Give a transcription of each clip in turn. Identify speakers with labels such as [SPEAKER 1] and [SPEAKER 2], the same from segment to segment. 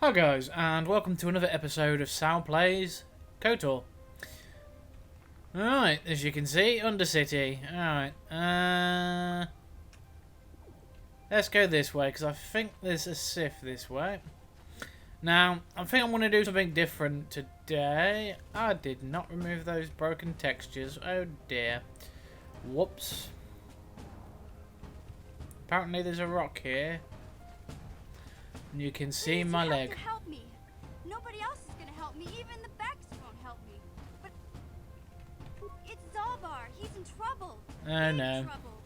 [SPEAKER 1] Hi guys, and welcome to another episode of Sal Plays Kotor. Alright, as you can see, Undercity. Alright, let's go this way, because I think there's a Sith this way. Now, I think I'm going to do something different today. I did not remove those broken textures. Oh dear. Whoops. Apparently there's a rock here. And you can see my leg.
[SPEAKER 2] You have to help me. Nobody else is gonna help me. Even the Becks won't help me. But it's Zalbar. He's in trouble.
[SPEAKER 1] Oh
[SPEAKER 2] Big
[SPEAKER 1] no.
[SPEAKER 2] trouble.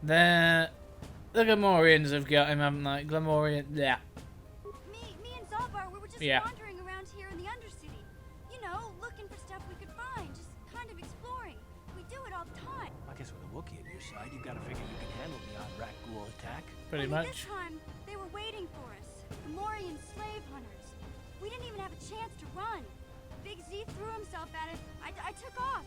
[SPEAKER 1] The Gamorreans have got him, haven't they? Gamorrean, yeah.
[SPEAKER 2] Me and Zalbar, we were just wandering around here in the Undercity. You know, looking for stuff we could find. Just kind of exploring. We do it all the time.
[SPEAKER 3] I guess with a Wookie at your side, you've got to figure you can handle the odd rat ghoul attack.
[SPEAKER 1] Pretty
[SPEAKER 2] Only
[SPEAKER 1] much.
[SPEAKER 2] This time, they were waiting for us. Gamorrean slave hunters. We didn't even have a chance to run. Big Z threw himself at it. I took off.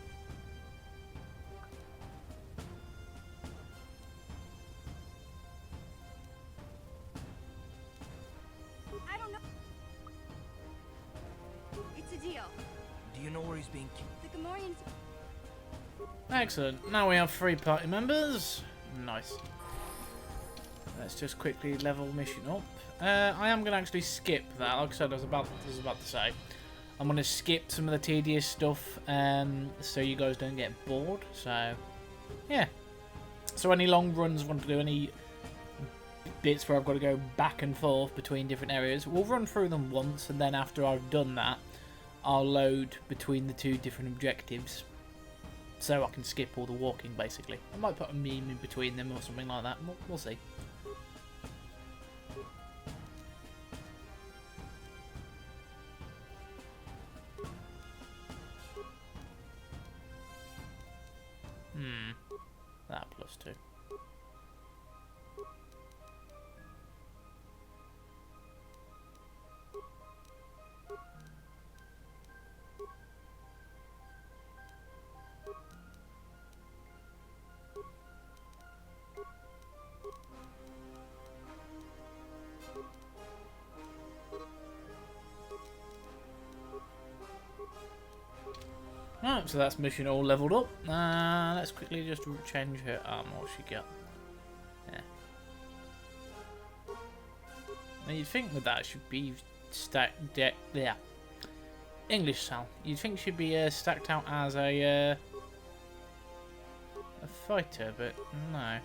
[SPEAKER 2] I don't know. It's a deal.
[SPEAKER 3] Do you know where he's being killed?
[SPEAKER 2] The Gamorreans.
[SPEAKER 1] Excellent. Now we have 3 party members. Nice. Let's just quickly level mission up. I am going to actually skip that. Like I said, I was about to say. I'm going to skip some of the tedious stuff so you guys don't get bored. So, yeah. So any long runs, want to do any bits where I've got to go back and forth between different areas, we'll run through them once, and then after I've done that, I'll load between the 2 different objectives. So I can skip all the walking, basically. I might put a meme in between them or something like that. We'll see. That +2. Alright, so that's mission all leveled up. Let's quickly just change her armor. What she got? Yeah. Now you'd think with that should be stacked. Yeah. English Sal. You'd think she'd be stacked out as a fighter, but no.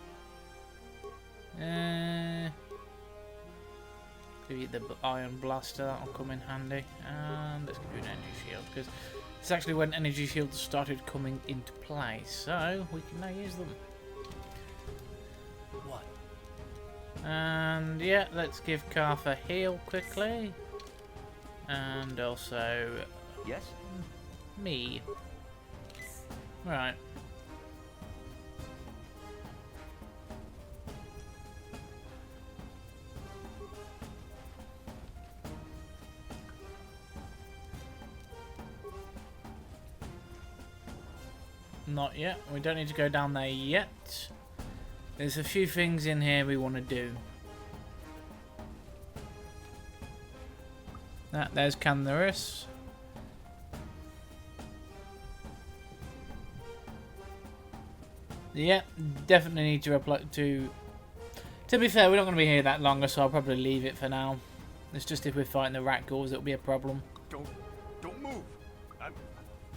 [SPEAKER 1] Give you the iron blaster. That'll come in handy. And let's give you an energy shield because. It's actually when energy shields started coming into play, so we can now use them.
[SPEAKER 3] What?
[SPEAKER 1] And yeah, let's give Karth a heal quickly. And also...
[SPEAKER 3] Yes?
[SPEAKER 1] Me. Right. Not yet. We don't need to go down there yet. There's a few things in here we want to do. There's Cantheris. Yeah, definitely need to reply to... To be fair, we're not going to be here that long, so I'll probably leave it for now. It's just if we're fighting the rat ghouls, it'll be a problem.
[SPEAKER 4] Don't move.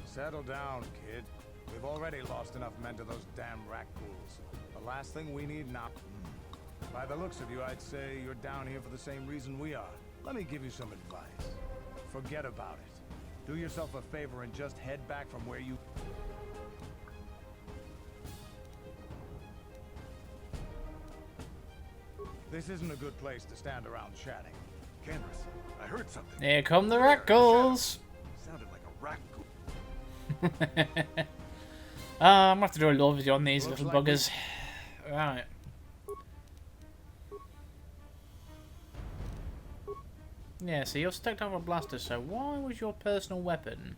[SPEAKER 4] Settle down, kid. We've already lost enough men to those damn rat ghouls. The last thing we need now... By the looks of you, I'd say you're down here for the same reason we are. Let me give you some advice. Forget about it. Do yourself a favor and just head back from where you... This isn't a good place to stand around chatting.
[SPEAKER 5] Canvas, I heard something.
[SPEAKER 1] Here come the rat ghouls!
[SPEAKER 5] Sounded like a rat ghoul.
[SPEAKER 1] I'm gonna have to do a little video on these
[SPEAKER 4] Looks
[SPEAKER 1] little
[SPEAKER 4] like
[SPEAKER 1] buggers. Right. Yeah, so you're stacked up a blaster, so why was your personal weapon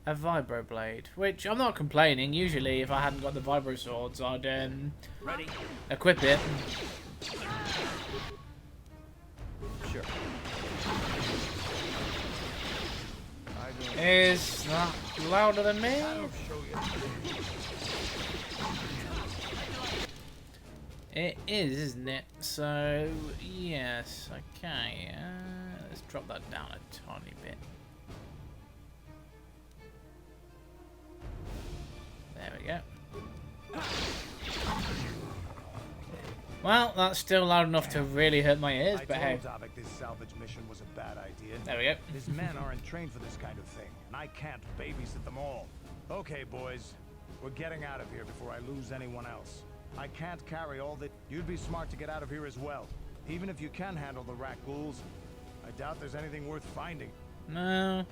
[SPEAKER 1] a vibroblade? Which, I'm not complaining. Usually, if I hadn't got the vibro swords, I'd
[SPEAKER 3] Ready?
[SPEAKER 1] equip it.
[SPEAKER 3] Sure.
[SPEAKER 1] Is that louder than me? It is, isn't it? So, yes, okay. Let's drop that down a tiny bit. There we go. Well, that's still loud enough to really hurt my ears, but hey.
[SPEAKER 4] This salvage mission was a bad idea.
[SPEAKER 1] There we go.
[SPEAKER 4] His men aren't trained for this kind of thing, and I can't babysit them all. Okay, boys, we're getting out of here before I lose anyone else. I can't carry all that. You'd be smart to get out of here as well. Even if you can handle the rat ghouls, I doubt there's anything worth finding.
[SPEAKER 1] No.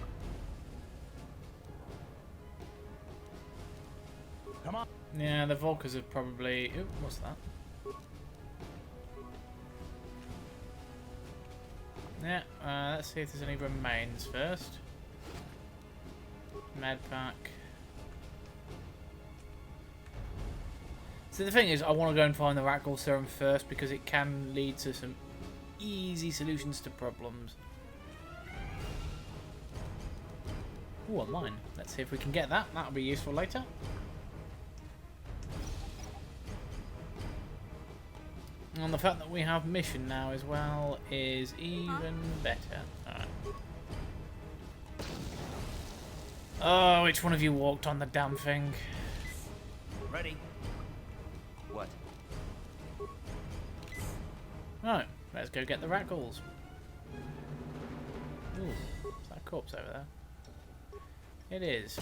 [SPEAKER 4] Come on.
[SPEAKER 1] Yeah, the Volkers have probably... Ooh, what's that? Yeah, let's see if there's any remains first. Med pack. So the thing is, I want to go and find the rat ghoul serum first because it can lead to some easy solutions to problems. Ooh, a mine. Let's see if we can get that. That'll be useful later. And the fact that we have mission now as well is even better. Alright. Oh, which one of you walked on the damn thing?
[SPEAKER 3] Ready? What?
[SPEAKER 1] Right, let's go get the rat ghouls. Ooh, is that a corpse over there? It is.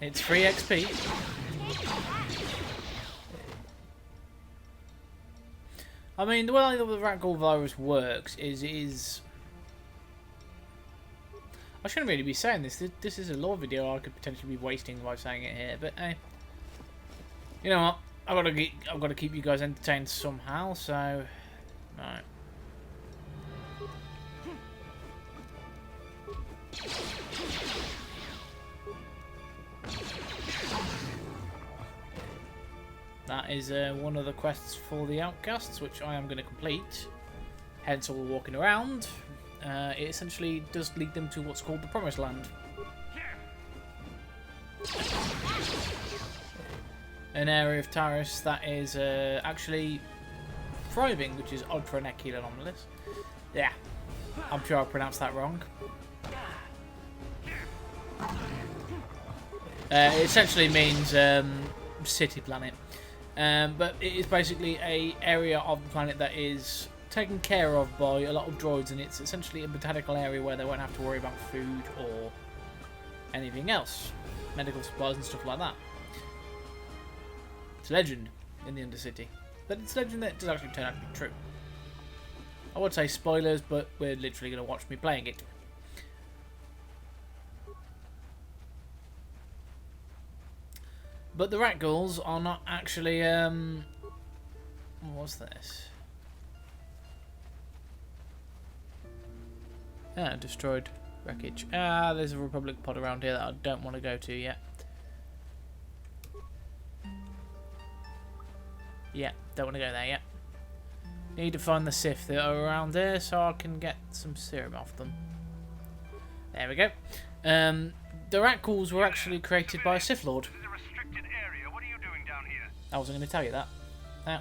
[SPEAKER 1] It's free XP. I mean, the way the rat ghoul virus works is I shouldn't really be saying this. This is a lore video I could potentially be wasting by saying it here, but hey, you know what? I've got to keep you guys entertained somehow. So, right. That is one of the quests for the outcasts, which I am going to complete. Hence all the walking around. It essentially does lead them to what's called the Promised Land. An area of Taris that is actually thriving, which is odd for an Ekil anomalous. Yeah, I'm sure I pronounced that wrong. It essentially means city planet. But it is basically an area of the planet that is taken care of by a lot of droids, and it's essentially a botanical area where they won't have to worry about food or anything else, medical supplies and stuff like that. It's legend in the Undercity, but it's legend that does actually turn out to be true. I would say spoilers, but we're literally going to watch me playing it. But the rat ghouls are not actually, what's this? Ah, destroyed wreckage. Ah, there's a Republic pod around here that I don't want to go to yet. Yeah, don't want to go there yet. Need to find the Sith that are around there so I can get some serum off them. There we go. The rat ghouls were actually created by a Sith Lord. I wasn't going to tell you that. Yeah.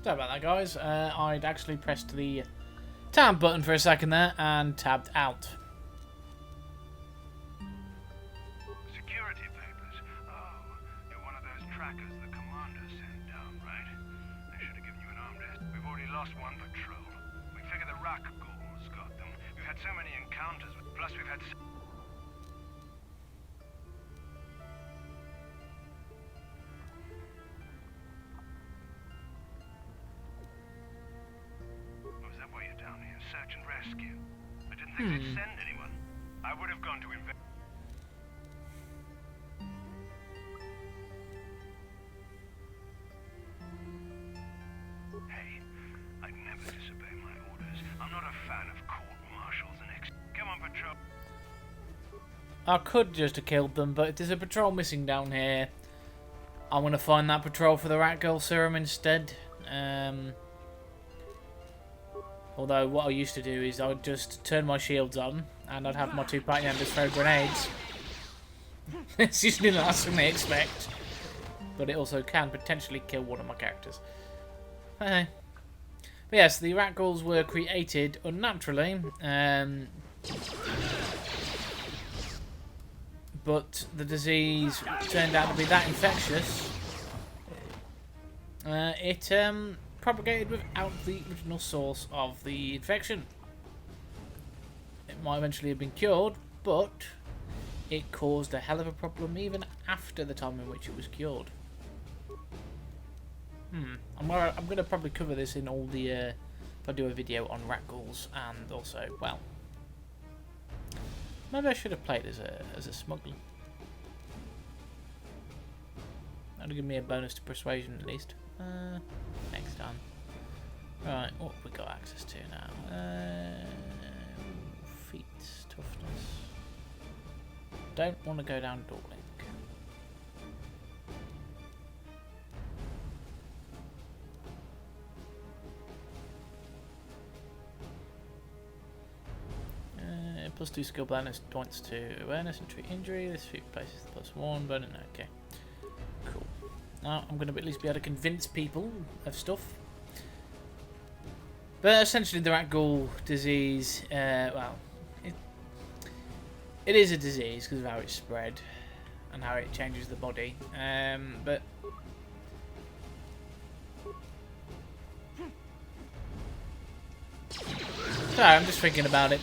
[SPEAKER 1] Sorry about that, guys. I'd actually pressed the tab button for a second there and tabbed out.
[SPEAKER 5] Security papers. Oh, you're one of those trackers the commander sent down, right? They should have given you an arm rest. We've already lost one patrol. We figure the rock ghouls got them. We've had so many encounters with... Plus we've had... Search and rescue. I didn't think they'd send anyone. I would have gone to invest. Hey, I'd never disobey my orders. I'm not a fan of court martials and come on patrol.
[SPEAKER 1] I could just have killed them, but if there's a patrol missing down here, I'm going to find that patrol for the Rat Girl serum instead. Although what I used to do is I would just turn my shields on and I'd have my 2 party members throw grenades. It's usually the last thing they expect, but it also can potentially kill one of my characters. Okay. But yes, the rat ghouls were created unnaturally, but the disease turned out to be that infectious. It propagated without the original source of the infection. It might eventually have been cured, but it caused a hell of a problem even after the time in which it was cured. I'm gonna probably cover this in all the if I do a video on rat ghouls, and also, well, maybe I should have played as a smuggler. That'll give me a bonus to persuasion at least. Next time. Right, what have we got access to now? Feet, toughness. Don't want to go down door link. +2 skill bonus points to awareness and treat injury. This feat places +1 bonus. Okay, cool. Now I'm going to at least be able to convince people of stuff. But essentially, the rat ghoul disease, well, it is a disease because of how it's spread and how it changes the body. But sorry, I'm just thinking about it.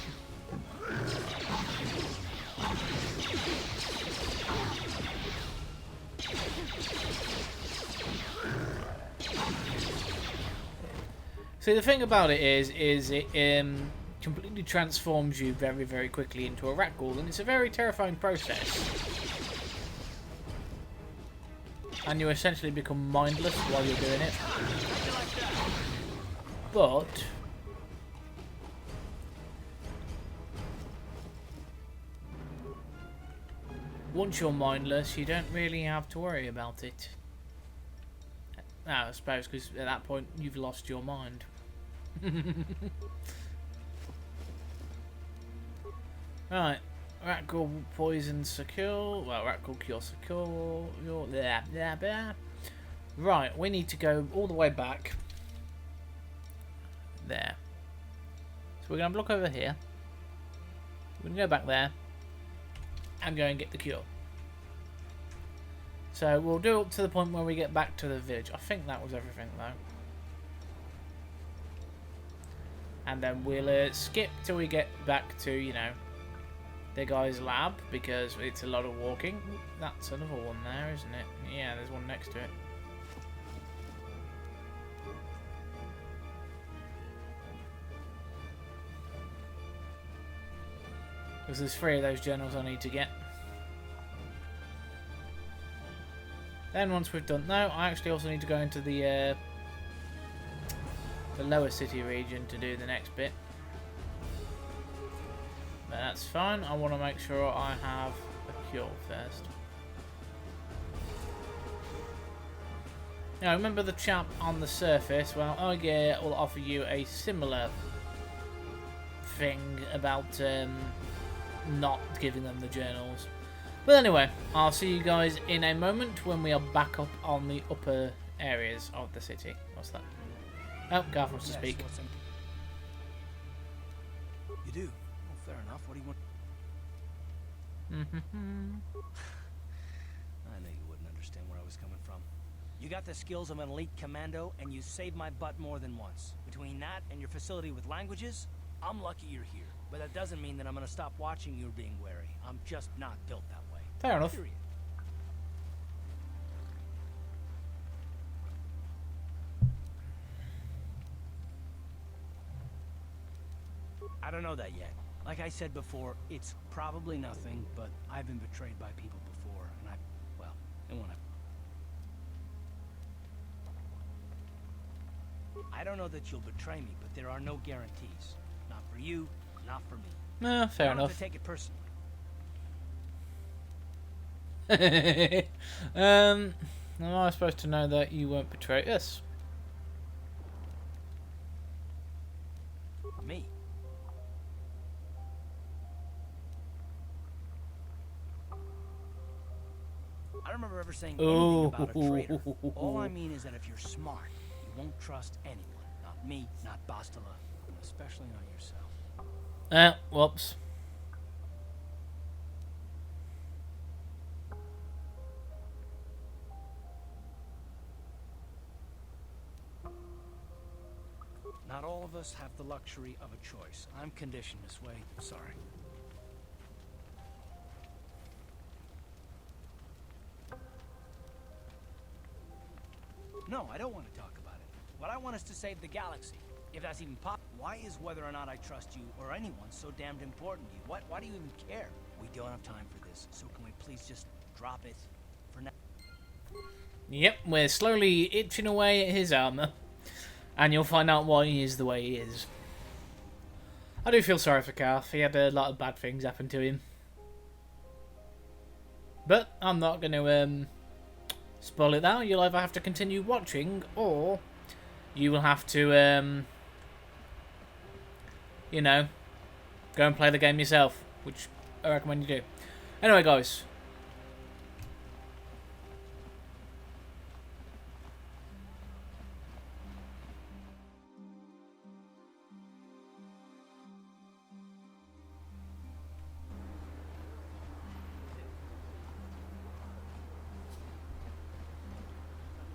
[SPEAKER 1] See, the thing about it is it completely transforms you very, very quickly into a rat ghoul, and it's a very terrifying process. And you essentially become mindless while you're doing it. But once you're mindless, you don't really have to worry about it. I suppose because at that point you've lost your mind. Right, rat ghoul poison secure. Well, rat ghoul cure secure. There. Right, we need to go all the way back there. So we're gonna block over here. We're gonna go back there and go and get the cure. So we'll do up to the point where we get back to the village. I think that was everything though. And then we'll skip till we get back to, you know, the guy's lab, because it's a lot of walking. That's another one there, isn't it? Yeah, there's one next to it. Because there's 3 of those journals I need to get. Then once we've done... No, I actually also need to go into the lower city region to do the next bit. But that's fine. I want to make sure I have a cure first. Now, remember the chap on the surface? Well, Ogier will offer you a similar thing about not giving them the journals. But anyway, I'll see you guys in a moment when we are back up on the upper areas of the city. What's that? Oh, Garth wants to speak.
[SPEAKER 3] You do? Well, fair enough. What do you want? I knew you wouldn't understand where I was coming from. You got the skills of an elite commando, and you saved my butt more than once. Between that and your facility with languages, I'm lucky you're here. But that doesn't mean that I'm gonna stop watching you being wary. I'm just not built that way.
[SPEAKER 1] Fair enough.
[SPEAKER 3] Period. I don't know that yet. Like I said before, it's probably nothing, but I've been betrayed by people before, and well, I don't know that you'll betray me, but there are no guarantees. Not for you, not for me.
[SPEAKER 1] No, fair
[SPEAKER 3] I don't
[SPEAKER 1] enough.
[SPEAKER 3] have to take it personally.
[SPEAKER 1] Am I supposed to know that you won't betray us?
[SPEAKER 3] Me? I don't remember ever saying anything about a traitor. All I mean is that if you're smart, you won't trust anyone. Not me, not Bastila, and especially not yourself.
[SPEAKER 1] Whoops.
[SPEAKER 3] Not all of us have the luxury of a choice. I'm conditioned this way. Sorry. No, I don't want to talk about it. What I want is to save the galaxy. If that's even possible. Why is whether or not I trust you or anyone so damned important to you? Why do you even care? We don't have time for this, so can we please just drop it for now?
[SPEAKER 1] Yep, we're slowly itching away at his armor. And you'll find out why he is the way he is. I do feel sorry for Garth. He had a lot of bad things happen to him. But I'm not going to spoil it now. You'll either have to continue watching, or you will have to, you know, go and play the game yourself, which I recommend you do. Anyway, guys.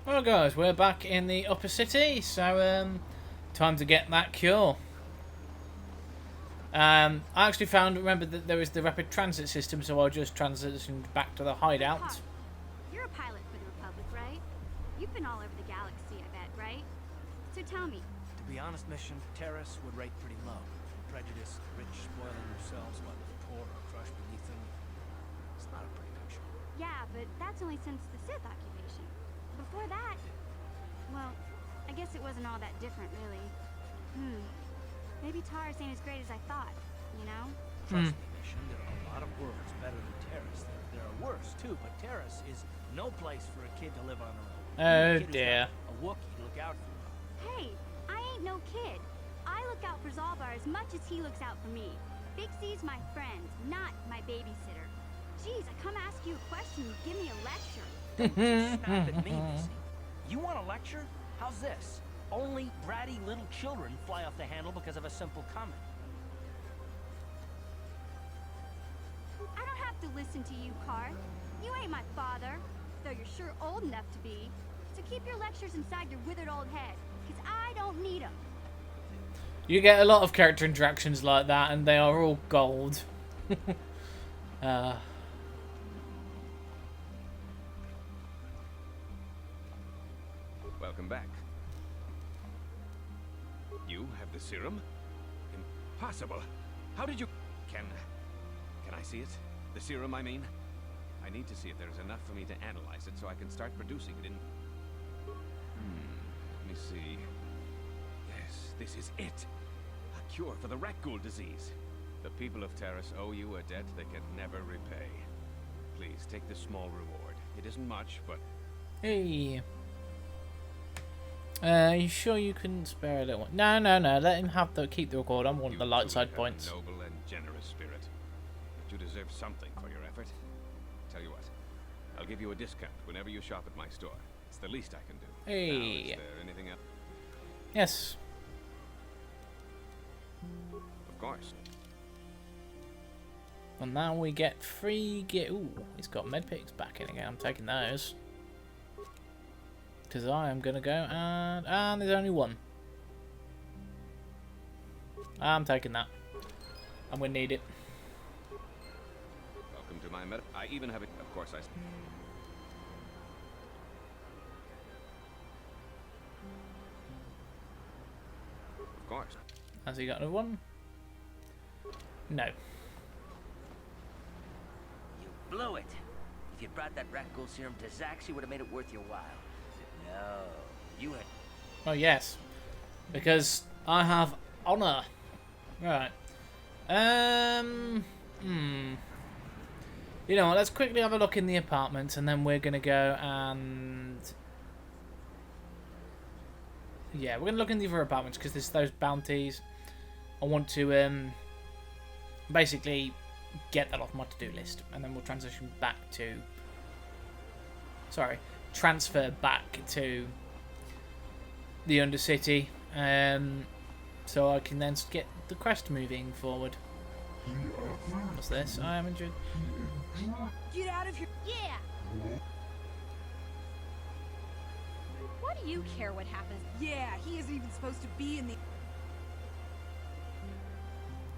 [SPEAKER 1] Well, guys, we're back in the upper city, so time to get that cure. I actually remember that there was the rapid transit system, so I just transitioned back to the hideout.
[SPEAKER 2] You're a pilot for the Republic, right? You've been all over the galaxy, I bet, right? So tell me.
[SPEAKER 3] To be honest, mission, Taris would rate pretty low. Prejudice, rich spoiling themselves while the poor are crushed beneath them. It's not a pretty picture.
[SPEAKER 2] Yeah, but that's only since the Sith occupation. Before that, well, I guess it wasn't all that different, really. Maybe Taris ain't as great as I thought, you know?
[SPEAKER 3] Trust me, mission, there are a lot of worlds better than Taris. There are worse, too, but Taris is no place for a kid to live on her own.
[SPEAKER 1] Oh,
[SPEAKER 3] A kid who's
[SPEAKER 1] dear.
[SPEAKER 3] got a Wookie to look out for her.
[SPEAKER 2] Hey, I ain't no kid. I look out for Zalbar as much as he looks out for me. Big C's my friend, not my babysitter. Jeez, I come ask you a question, you give me a lecture.
[SPEAKER 3] Don't just snap at me, Missy. You want a lecture? How's this? Only bratty little children fly off the handle because of a simple comment.
[SPEAKER 2] I don't have to listen to you, Karth. You ain't my father, though you're sure old enough to be. So keep your lectures inside your withered old head, because I don't need them.
[SPEAKER 1] You get a lot of character interactions like that, and they are all gold.
[SPEAKER 6] Welcome back. You have the serum? Impossible. How did you... Can I see it? The serum, I mean? I need to see if there is enough for me to analyze it so I can start producing it in... Let me see. Yes, this is it. A cure for the rat ghoul disease. The people of Taris owe you a debt they can never repay. Please, take this small reward. It isn't much, but...
[SPEAKER 1] Hey. You sure you couldn't spare a little one? No. Let him have keep the record. I want the light side points.
[SPEAKER 6] A noble and generous spirit. But you deserve something for your effort. Tell you what, I'll give you a discount whenever you shop at my store. It's the least I can do.
[SPEAKER 1] Hey.
[SPEAKER 6] Now, is there anything else?
[SPEAKER 1] Yes.
[SPEAKER 6] Of course.
[SPEAKER 1] And now we get free Ooh, he's got medpicks back in again. I'm taking those. Because I am going to go and there's only one. I'm taking that. I'm going to need it.
[SPEAKER 6] Welcome to my I even have it. Of course, Of course.
[SPEAKER 1] Has he got another one? No.
[SPEAKER 7] You blew it. If you'd brought that rat ghoul serum to Zax, you would have made it worth your while. No, you had...
[SPEAKER 1] Oh, yes. Because I have honor. Right. You know what, let's quickly have a look in the apartments and then we're going to go and... Yeah, we're going to look in the other apartments because there's those bounties. I want to basically get that off my to-do list. And then we'll transition back to... Sorry, transfer back to the Undercity. So I can then get the quest moving forward. What's this? I am injured.
[SPEAKER 8] Get out of here! Yeah!
[SPEAKER 2] What do you care what happens?
[SPEAKER 8] Yeah, he isn't even supposed to be in the...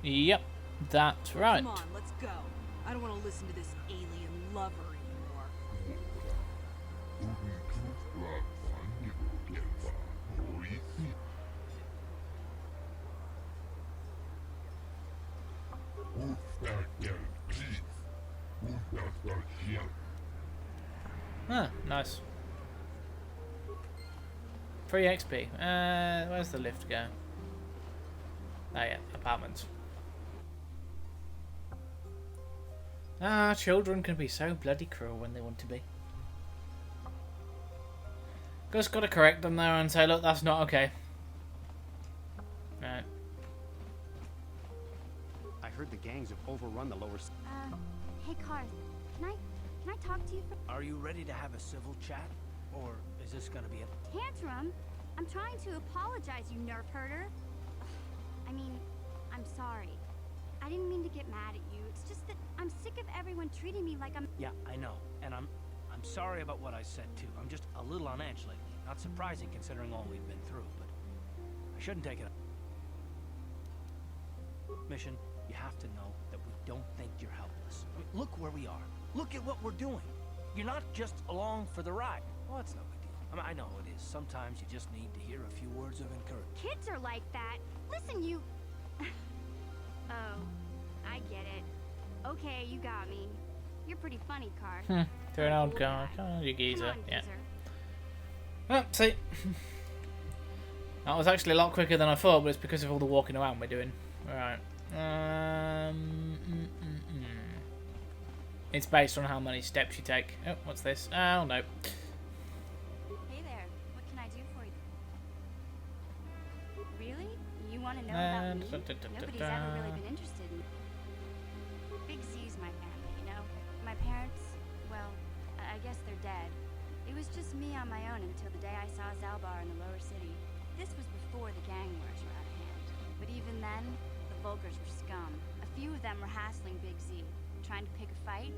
[SPEAKER 1] Yep, that's right.
[SPEAKER 8] Come on, let's go. I don't want to listen to this alien lover anymore.
[SPEAKER 1] Ah, nice. Free XP. Where's the lift go? Oh yeah, apartments. Ah, children can be so bloody cruel when they want to be. Just gotta correct them there and say, look, that's not okay. Right.
[SPEAKER 9] I heard the gangs have overrun the lower...
[SPEAKER 2] Hey, Karth, can I talk to you for...
[SPEAKER 3] Are you ready to have a civil chat? Or is this gonna be a...
[SPEAKER 2] Tantrum? I'm trying to apologize, you nerf herder. I mean, I'm sorry. I didn't mean to get mad at you. It's just that I'm sick of everyone treating me like I'm...
[SPEAKER 3] Yeah, I know. And I'm sorry about what I said, too. I'm just a little on edge lately. Not surprising considering all we've been through, but I shouldn't take it. Mission, you have to know that we don't think you're helpless. I mean, look where we are. Look at what we're doing. You're not just along for the ride. Well, it's no big deal. I mean, I know it is. Sometimes you just need to hear a few words of encouragement.
[SPEAKER 2] Kids are like that. Listen, you... Oh, I get it. Okay, you got me. You're pretty funny, Karth.
[SPEAKER 1] They're an old guy. Oh, you geezer.
[SPEAKER 2] Come on,
[SPEAKER 1] Yeah.
[SPEAKER 2] geezer.
[SPEAKER 1] Well, see. That was actually a lot quicker than I thought, but it's because of all the walking around we're doing. Alright. It's based on how many steps you take. Oh, what's this? Oh, no.
[SPEAKER 2] Hey there. What can I do for you? Really? You want to know about me? Nobody's ever really been interested in... Big Z's my family, you know? My parents, well, I guess they're dead. It was just me on my own until the day I saw Zalbar in the lower city. This was before the gang wars were out of hand. But even then, the Vulkars were scum. A few of them were hassling Big Z, trying to pick a fight.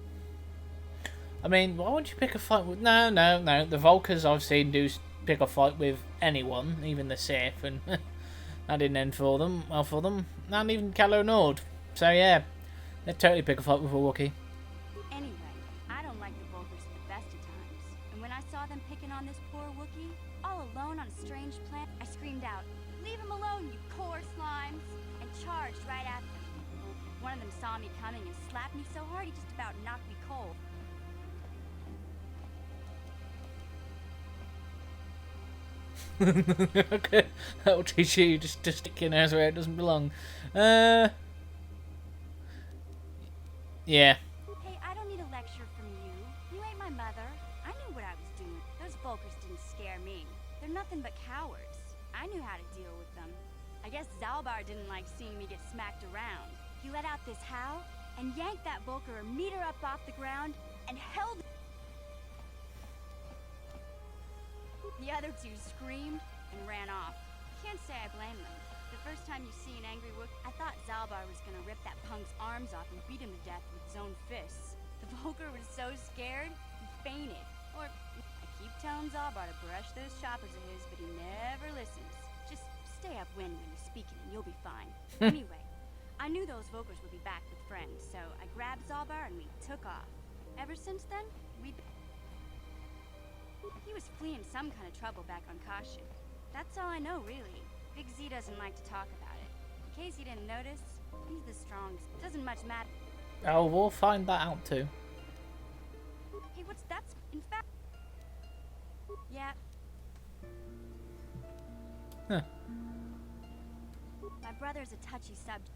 [SPEAKER 1] I mean, why wouldn't you pick a fight with... No. The Vulkars I've seen do pick a fight with anyone, even the Sith, and that didn't end for them. Well, for them. Not even Calo Nord. So, yeah. They'd totally pick a fight with a Wookiee.
[SPEAKER 2] Anyway, I don't like the Vulkars at the best of times. And when I saw them picking on this poor Wookiee, all alone on a strange planet, I screamed out, "Leave him alone, you poor slimes!" and charged right at them. One of them saw me coming and slapped me so hard he just about knocked me cold.
[SPEAKER 1] Okay, that'll teach you just to stick your nose where it doesn't belong. Yeah.
[SPEAKER 2] Hey, I don't need a lecture from you. You ain't my mother. I knew what I was doing. Those Vulkars didn't scare me. They're nothing but cowards. I knew how to deal with them. I guess Zalbar didn't like seeing me get smacked around. He let out this howl and yanked that Vulkar a meter up off the ground and held... The other two screamed and ran off. Can't say I blame them. The first time you see an angry Wookiee, I thought Zalbar was gonna rip that punk's arms off and beat him to death with his own fists. The Vulkar was so scared, he fainted. Or, I keep telling Zalbar to brush those choppers of his, but he never listens. Just stay upwind when you're speaking and you'll be fine. Anyway, I knew those Vulkars would be back with friends, so I grabbed Zalbar and we took off. Ever since then, he was fleeing some kind of trouble back on Kashyyyk. That's all I know, really. Big Z doesn't like to talk about it. In case you didn't notice, he's the strongest. Doesn't much matter.
[SPEAKER 1] Oh, we'll find that out too.
[SPEAKER 2] Hey, that's in fact... Yeah.
[SPEAKER 1] Huh.
[SPEAKER 2] My brother's a touchy subject.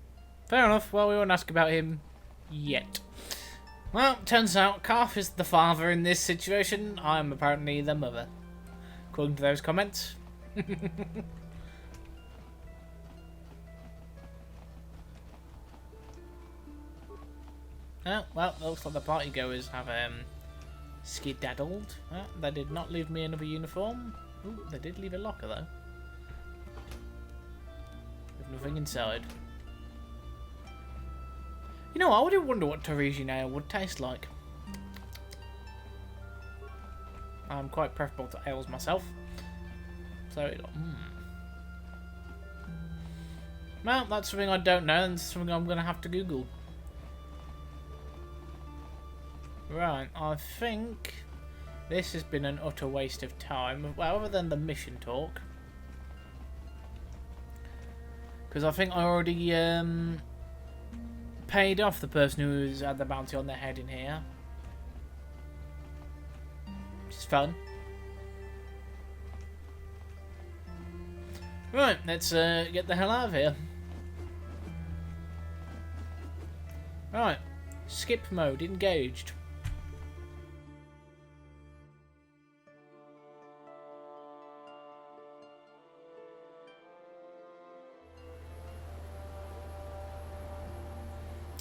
[SPEAKER 1] Fair enough. Well, we won't ask about him yet. Well, turns out Karth is the father in this situation. I'm apparently the mother, according to those comments. Oh, well, looks like the party goers have skedaddled. Oh, they did not leave me another uniform. Ooh, they did leave a locker though. With nothing inside. You know, I would wonder what Tarisian ale would taste like. I'm quite preferable to ales myself. So, Well, that's something I don't know, and something I'm going to have to Google. Right, I think this has been an utter waste of time. Well, other than the mission talk. Because I think I already paid off the person who's had the bounty on their head in here. Which is fun. Right, let's get the hell out of here. Right, skip mode engaged.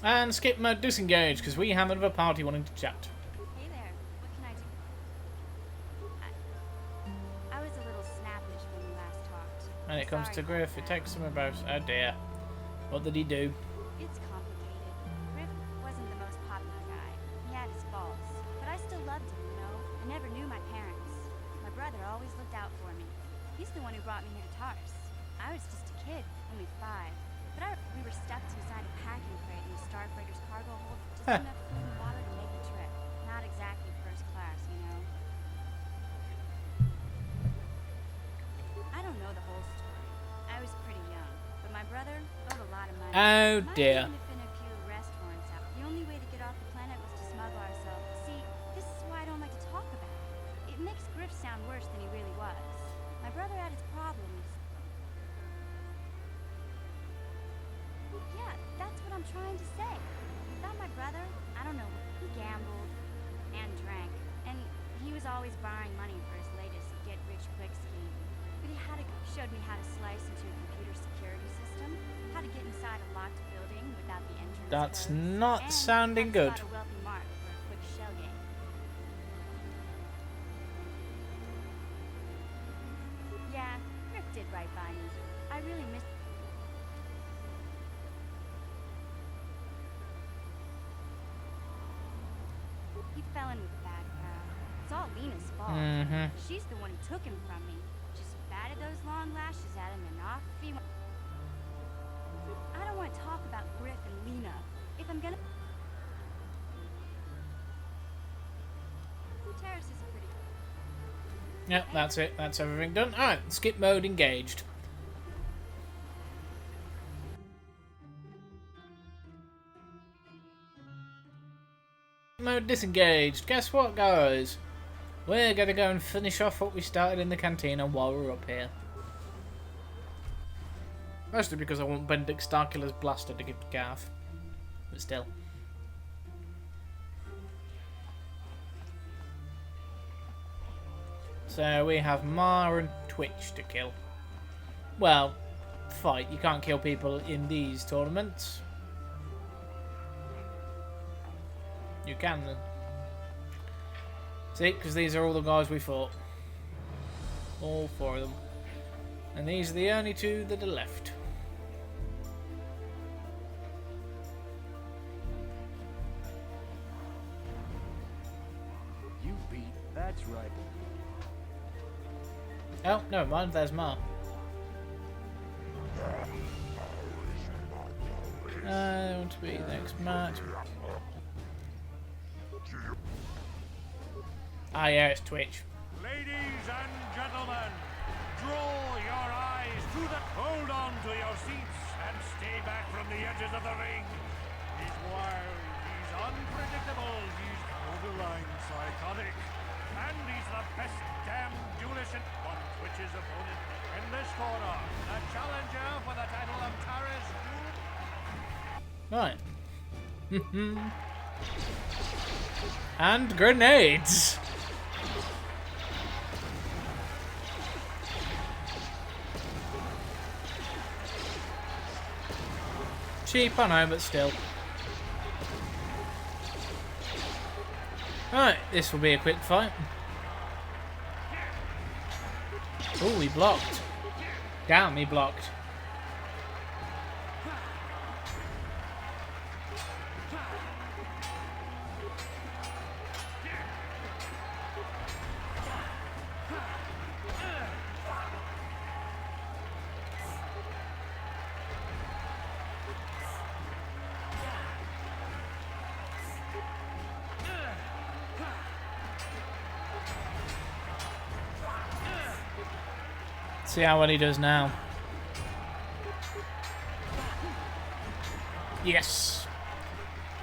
[SPEAKER 1] And skip mode disengaged, because we have another party wanting to chat.
[SPEAKER 2] Hey there, what can I do? I was a little snappish when we last talked.
[SPEAKER 1] When it comes to
[SPEAKER 2] Sorry
[SPEAKER 1] Griff,
[SPEAKER 2] about
[SPEAKER 1] it
[SPEAKER 2] that.
[SPEAKER 1] takes some about. Oh dear. What did he do?
[SPEAKER 2] It's complicated. Griff wasn't the most popular guy. He had his faults. But I still loved him, you know? I never knew my parents. My brother always looked out for me. He's the one who brought me here to Tars. I was just a kid, only 5. But we were stuck inside a packing crate in the Starfighter's cargo hold for just enough food and water to make the trip. Not exactly first class, you know? I don't know the whole story. I was pretty young. But my brother owed a lot of money.
[SPEAKER 1] Oh dear.
[SPEAKER 2] Might even have been a few arrest warrants out. The only way to get off the planet was to smuggle ourselves. See, this is why I don't like to talk about it. It makes Griff sound worse than he really was. My brother had his problems. Yeah, that's what I'm trying to say. Without my brother, I don't know, he gambled and drank, and he was always borrowing money for his latest get-rich-quick scheme. But he showed me how to slice into a computer security system, how to get inside a locked building without the entrance
[SPEAKER 1] That's
[SPEAKER 2] codes,
[SPEAKER 1] not
[SPEAKER 2] and
[SPEAKER 1] sounding
[SPEAKER 2] how to
[SPEAKER 1] good.
[SPEAKER 2] spot a wealthy mark for a quick shell game. Yeah, Griff did right by me. I really miss. He fell in with a bad crowd. It's all Lena's fault. She's the one who took him from me. Just batted those long lashes at him and off he went. I don't want to talk about Griff and Lena. If I'm gonna... Taris is pretty...
[SPEAKER 1] Yep, that's it. That's everything done. Alright, skip mode engaged. Mode disengaged. Guess what, guys? We're gonna go and finish off what we started in the cantina while we're up here. Mostly because I want Benedict Starkiller's blaster to give to Garth. But still. So we have Mar and Twitch to kill. Well, fight. You can't kill people in these tournaments. You can then. See, because these are all the guys we fought. All 4 of them. And these are the only 2 that are left.
[SPEAKER 9] You beat. That's right.
[SPEAKER 1] Oh, never mind, there's Mar. I want to be the next match. Ah, yeah, it's Twitch.
[SPEAKER 5] Ladies and gentlemen, draw your eyes to the... Hold on to your seats and stay back from the edges of the ring. He's wild, he's unpredictable, he's borderline psychotic. And he's the best damn duelist on Twitch's opponent in this corner. The challenger for the title of Taris I.
[SPEAKER 1] Right. And grenades! Cheap, I know, but still. Right, this will be a quick fight. Oh, he blocked. Damn, he blocked. See how well he does now. Yes.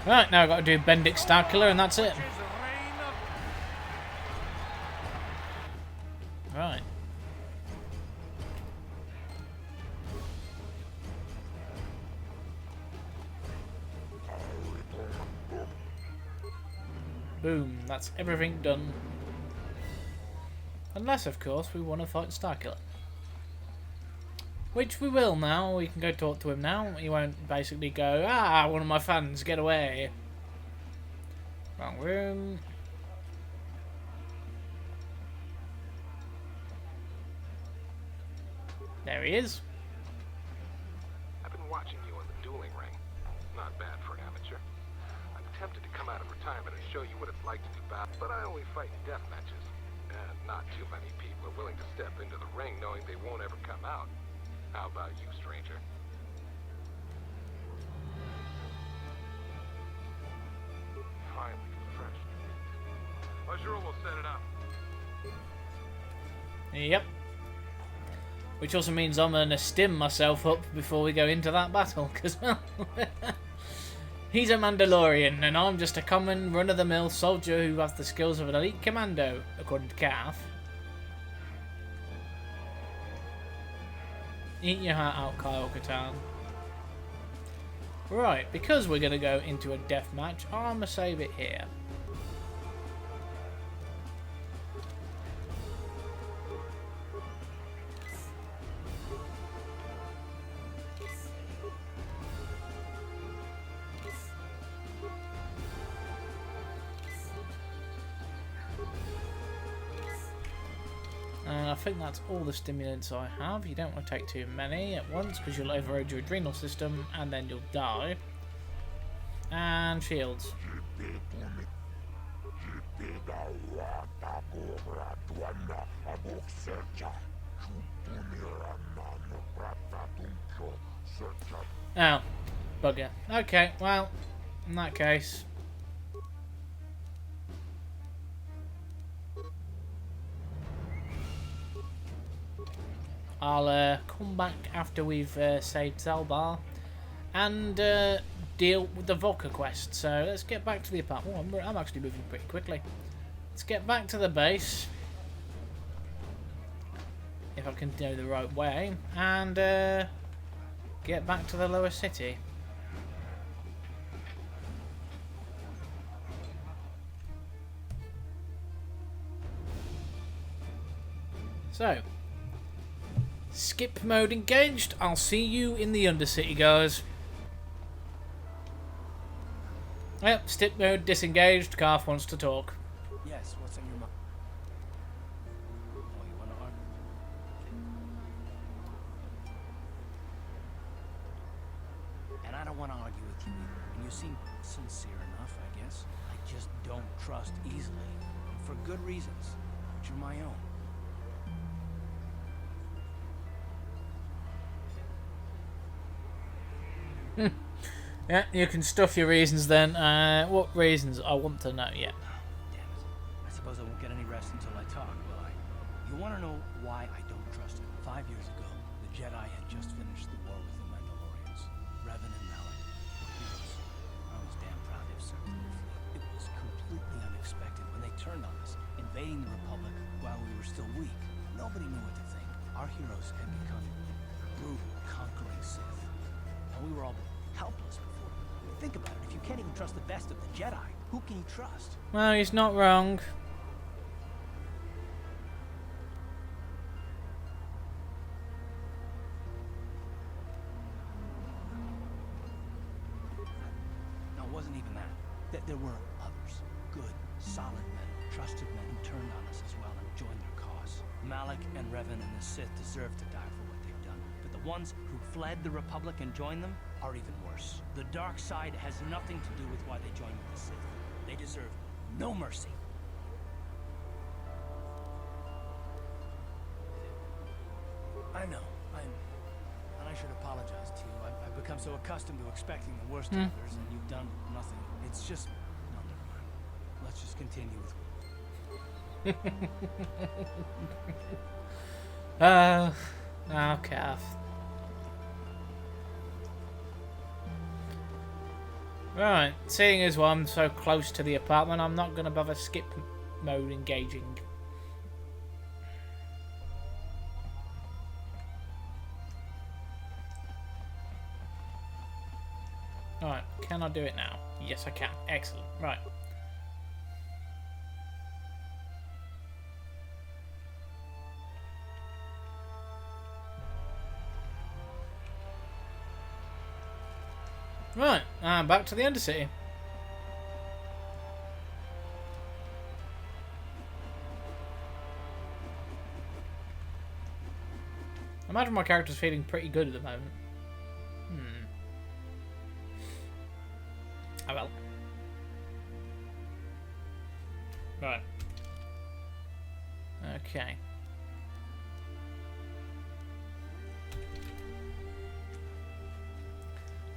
[SPEAKER 1] Right, now I've got to do Bendix Star Killer and that's it. Right. Boom, that's everything done. Unless, of course, we want to fight Starkiller. Which we will now. We can go talk to him now. He won't basically go, ah, one of my fans, get away. Wrong room. There he is.
[SPEAKER 10] I've been watching you in the dueling ring. Not bad for an amateur. I'm tempted to come out of retirement and show you what it's like to do battle, but I only fight in death matches. And not too many people are willing to step into the ring knowing they won't ever come out. How about you, stranger? Finally, fresh. Azure will set it up.
[SPEAKER 1] Yep. Which also means I'm going to stim myself up before we go into that battle, because, well, he's a Mandalorian, and I'm just a common run-of-the-mill soldier who has the skills of an elite commando, according to Kath. Eat your heart out, Kyle Katarn. Right, because we're going to go into a death match, I'm going to save it here. And I think that's all the stimulants I have. You don't want to take too many at once because you'll overload your adrenal system and then you'll die. And shields. Oh, bugger. Okay, well, in that case... I'll come back after we've saved Zalbar and deal with the Volca quest. So let's get back to the apartment. Oh, I'm actually moving pretty quickly. Let's get back to the base. If I can do the right way. And get back to the lower city. So... skip mode engaged. I'll see you in the Undercity, guys. Yep, skip mode disengaged. Carth wants to talk.
[SPEAKER 3] Yes, what's on your mind? Oh, you want to argue? And I don't want to argue with you either. And you seem sincere enough, I guess. I just don't trust easily. For good reasons. Which are my own.
[SPEAKER 1] Yeah, you can stuff your reasons then. What reasons? I want to know, yeah.
[SPEAKER 3] Damn it. I suppose I won't get any rest until I talk, will I? You want to know why I don't trust him? 5 years ago, the Jedi had just finished the war with the Mandalorians. Revan and Malak were heroes. I was damn proud to have served in their fleet. It was completely unexpected when they turned on us, invading the Republic while we were still weak. Nobody knew what to think. Our heroes had become brutal, conquering Sith. And we were all helpless before them. Think about it. If you can't even trust the best of the Jedi, who can you trust?
[SPEAKER 1] Well, he's not wrong.
[SPEAKER 3] No, it wasn't even that. There were others. Good, solid men, trusted men who turned on us as well and joined their cause. Malak and Revan and the Sith deserve to die for what they've done. But the ones who fled the Republic and joined them are even worse. The dark side has nothing to do with why they joined with the Sith. They deserve no mercy. I know. And I should apologize to you. I've become so accustomed to expecting the worst of others, and you've done nothing. It's just... No, never mind. Let's just continue with...
[SPEAKER 1] Oh, calf. Right, seeing as well I'm so close to the apartment, I'm not going to bother skip mode engaging. Alright, can I do it now? Yes, I can. Excellent. Right. Right, back to the Undercity. I imagine my character's feeling pretty good at the moment. Oh well. Right. Okay.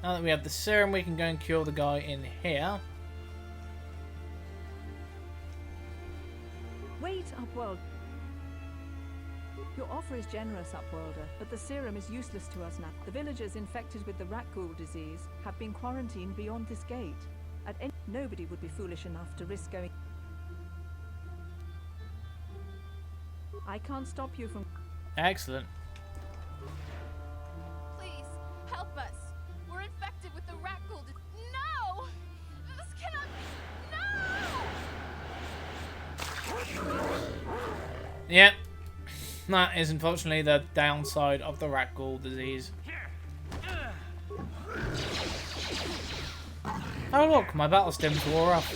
[SPEAKER 1] Now that we have the serum, we can go and cure the guy in here.
[SPEAKER 11] Wait, Upworld. Your offer is generous, Upworlder, but the serum is useless to us now. The villagers infected with the rat ghoul disease have been quarantined beyond this gate. Nobody would be foolish enough to risk going... I can't stop you from...
[SPEAKER 1] Excellent.
[SPEAKER 12] Please, help us. We're infected with the rat ghoul No! This cannot be... No!
[SPEAKER 1] Yep. That is unfortunately the downside of the rat ghoul disease. Oh look, my battle stims wore off.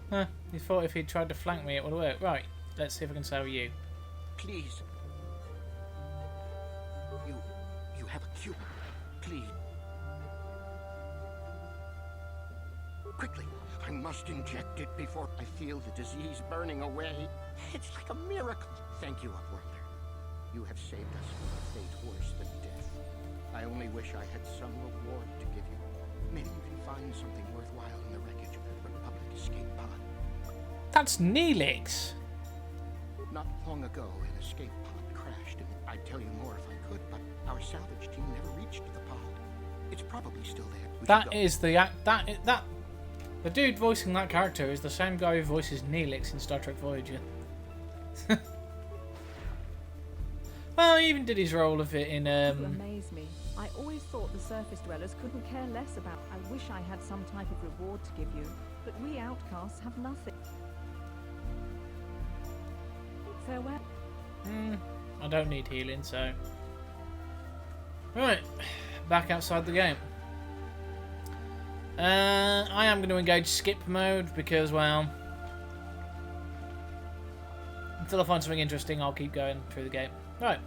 [SPEAKER 1] Huh, you thought if he'd tried to flank me it would work. Right, let's see if I can save you.
[SPEAKER 9] Please. You have a cure. Please. Quickly. I must inject it before I feel the disease burning away. It's like a miracle. Thank you, Upworlder. You have saved us from a fate worse than death. I only wish I had some reward to give you. Maybe you can find something worthwhile in the wreckage of the Republic escape pod.
[SPEAKER 1] That's Neelix.
[SPEAKER 9] Not long ago, an escape pod crashed, and I'd tell you more if I could, but our salvage team never reached the pod. It's probably still there.
[SPEAKER 1] That is the the dude voicing that character is the same guy who voices Neelix in Star Trek Voyager. Well, he even did his role of it in
[SPEAKER 11] You amaze me. I always thought the surface dwellers couldn't care less about... I wish I had some type of reward to give you, but we outcasts have nothing. Farewell.
[SPEAKER 1] I don't need healing, so... Right, back outside the game. I am going to engage skip mode because, well... Until I find something interesting, I'll keep going through the game. Right,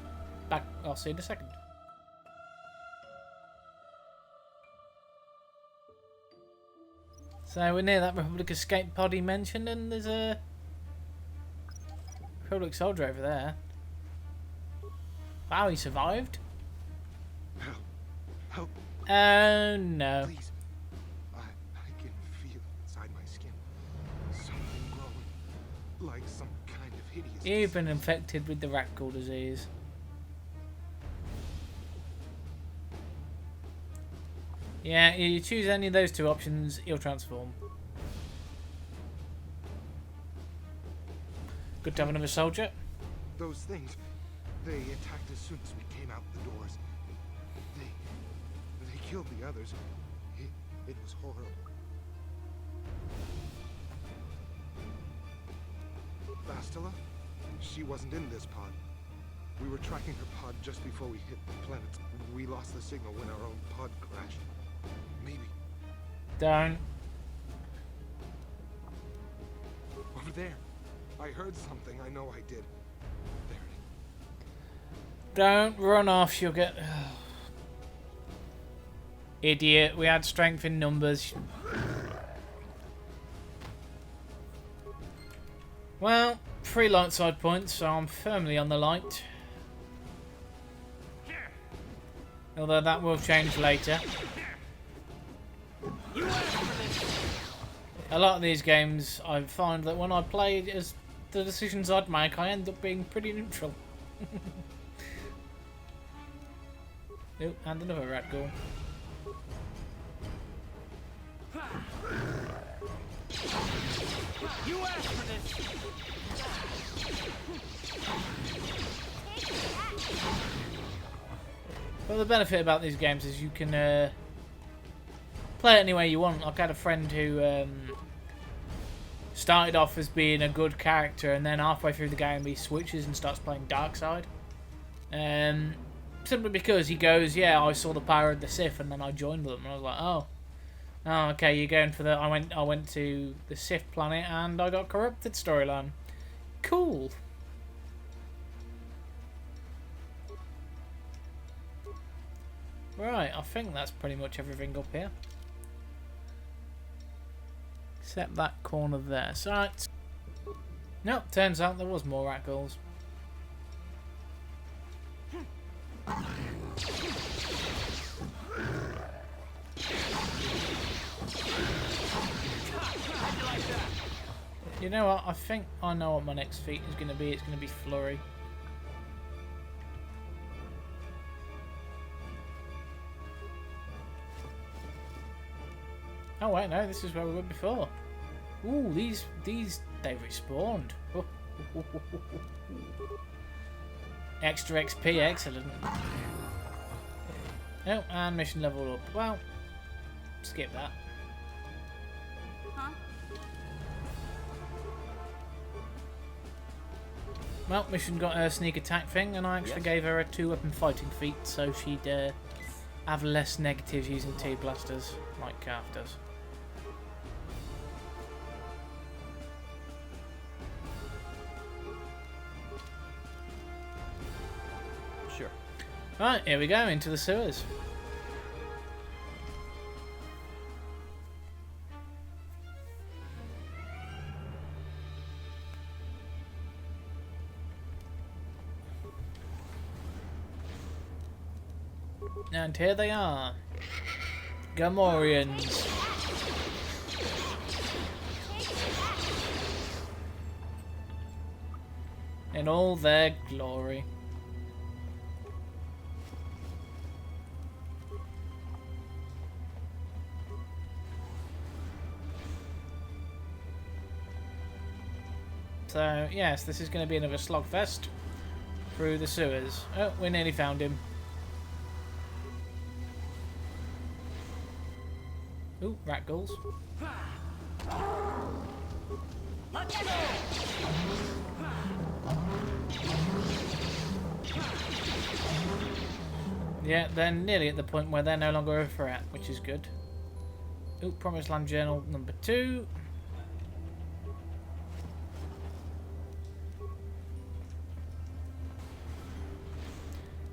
[SPEAKER 1] back. I'll see you in a second. So we're near that Republic escape pod he mentioned, and there's a Republic soldier over there. Wow, he survived.
[SPEAKER 9] Help.
[SPEAKER 1] Oh no.
[SPEAKER 9] Please. I can feel inside my skin something glowing, like some kind of hideous...
[SPEAKER 1] You've been infected with the rat ghoul disease. Yeah, you choose any of those two options, he'll transform. Good to have another soldier.
[SPEAKER 13] Those things, they attacked as soon as we came out the doors. They killed the others. It was horrible. Bastila? She wasn't in this pod. We were tracking her pod just before we hit the planet. We lost the signal when our own pod crashed. Maybe.
[SPEAKER 1] Don't.
[SPEAKER 13] Over there. I heard something. I know I did. There it is.
[SPEAKER 1] Don't run off. You'll get... Idiot. We had strength in numbers. Well, 3 light side points, so I'm firmly on the light. Although that will change later. A lot of these games, I find that when I play as the decisions I'd make, I end up being pretty neutral. Oh, and another rat ghoul.
[SPEAKER 3] You asked for this.
[SPEAKER 1] Well, the benefit about these games is you can play it any way you want. Like I had a friend who started off as being a good character, and then halfway through the game he switches and starts playing Dark Side. Simply because he goes, yeah, I saw the power of the Sith, and then I joined them, and I was like, oh, okay, you're going for the. I went to the Sith planet, and I got corrupted storyline. Cool. Right, I think that's pretty much everything up here. Except that corner there. So, right. Nope, turns out there was more rat ghouls. You know what? I think I know what my next feat is going to be. It's going to be Flurry. Oh wait, no, this is where we were before. Ooh, these they respawned. Extra XP, excellent. Oh, and mission level up. Well, skip that.
[SPEAKER 2] Huh?
[SPEAKER 1] Well, mission got a sneak attack thing, and I actually gave her a 2-weapon fighting feat, so she'd have less negatives using T-blasters, like Calf does.
[SPEAKER 6] Sure.
[SPEAKER 1] Right, here we go, into the sewers. And here they are. Gamorreans. In all their glory. So, yes, this is going to be another slogfest through the sewers. Oh, we nearly found him. Ooh, rat ghouls. Yeah, they're nearly at the point where they're no longer a threat, which is good. Ooh, Promised Land Journal number 2.